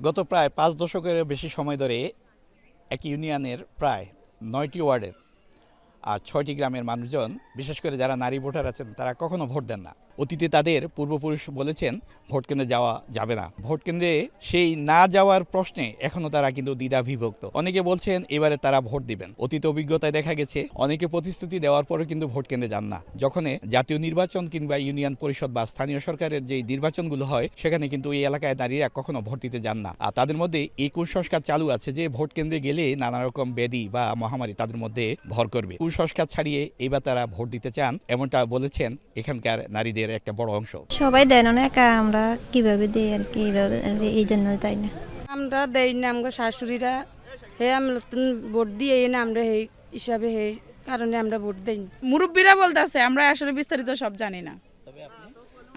গত প্রায় ৫ দশকের বেশি সময় ধরে এক ইউনিয়নের প্রায় ৯টি ওয়ার্ডের আর ৬টি গ্রামের মানুষজন, বিশেষ করে যারা নারী ভোটার আছেন, তারা কখনো ভোট দেন না। অতীতে তাদের পূর্বপুরুষ বলেছেন ভোট কেন্দ্রে যাওয়া যাবে না। ভোট কেন্দ্রে সেই না যাওয়ার প্রশ্নে এখনো তারা কিন্তু দ্বিধাবিভক্ত। অনেকে বলছেন এবারে তারা ভোট দিবেন। অতীত অভিজ্ঞতায় দেখা গেছে অনেকে প্রতিশ্রুতি দেওয়ার পরেও কিন্তু ভোট কেন্দ্রে যান না। যখন জাতীয় নির্বাচন কিংবা ইউনিয়ন পরিষদ বা স্থানীয় সরকারের যে নির্বাচনগুলো হয়, সেখানে কিন্তু এই এলাকায় নারীরা কখনো ভোট দিতে যান না। আর তাদের মধ্যে এই কুসংস্কার চালু আছে যে ভোট কেন্দ্রে গেলে নানা রকম ব্যাধি বা মহামারী তাদের মধ্যে ভর করবে। কুসংস্কার ছাড়িয়ে এবার তারা ভোট দিতে চান, এমনটা বলেছেন এখানকার নারীদের একটা বড় অংশ। সবাই দেয় না, একা আমরা কিভাবে দিই আর কি, এইভাবে এই জন্য তাই না আমরা দেই না। আমার শাশুড়িরা হে আমরা ভোট দিয়ে না, আমরা এই হিসাবে হে কারণে আমরা ভোট দেই। মুরব্বীরা বলতেছে, আমরা আসলে বিস্তারিত সব জানি না।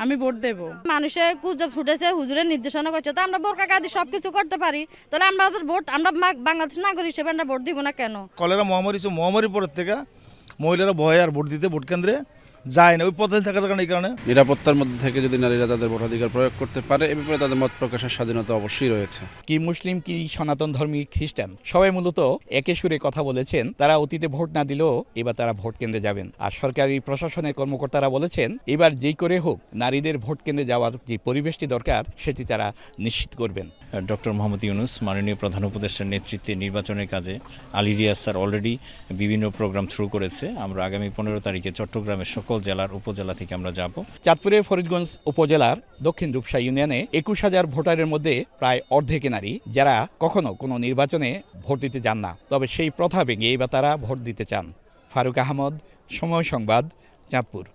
আমি ভোট দেব। মানুষে গুজব ফুটেছে, হুজুরের নির্দেশনা করছে, তো আমরা বোরকা কাদি সবকিছু করতে পারি, তাহলে আমরা ভোট, আমরা বাংলাদেশ নাগরিক হিসেবে আমরা ভোট দিব না কেন? কলেরা মহামারীর পরের থেকে মহিলারা ভয়ে আর ভোট দিতে ভোট কেন্দ্রে যায় না, ওই পদ্ধতি থাকার কারণে। এই কারণে নিরাপত্তার মধ্যে থেকে যদি নারীরা তাদের ভোটাধিকার প্রয়োগ করতে পারে, এ ব্যাপারে তাদের মত প্রকাশের স্বাধীনতা অবশ্যই রয়েছে। কি মুসলিম কি সনাতন ধর্মী খ্রিস্টান, সবাই মূলত একে সুরে কথা বলেছেন। তারা অতীতে ভোট না দিলেও এবার তারা ভোট কেন্দ্রে যাবেন। আর সরকারি প্রশাসনের কর্মকর্তারা বলেছেন এবার যেই করে হোক নারীদের ভোট কেন্দ্রে যাওয়ার যে পরিবেশটি দরকার সেটি তারা নিশ্চিত করবেন। ডক্টর মোহাম্মদ ইউনুস মাননীয় প্রধান উপদেষ্টার নেতৃত্বে নির্বাচনের কাজে আলী রিয়াজ স্যার অলরেডি বিভিন্ন প্রোগ্রাম থ্রু করেছে। আমরা আগামী 15 তারিখে চট্টগ্রামের সকল জেলার উপজেলা থেকে আমরা যাব। চাঁদপুরের ফরিদগঞ্জ উপজেলার দক্ষিণ রূপসা ইউনিয়নে ২১,০০০ ভোটারের মধ্যে প্রায় অর্ধেক নারী, যারা কখনো কোনো নির্বাচনে ভোট দিতে যান না। তবে সেই প্রথা ভেঙে এবার তারা ভোট দিতে চান। ফারুক আহমদ, সময় সংবাদ, চাঁদপুর।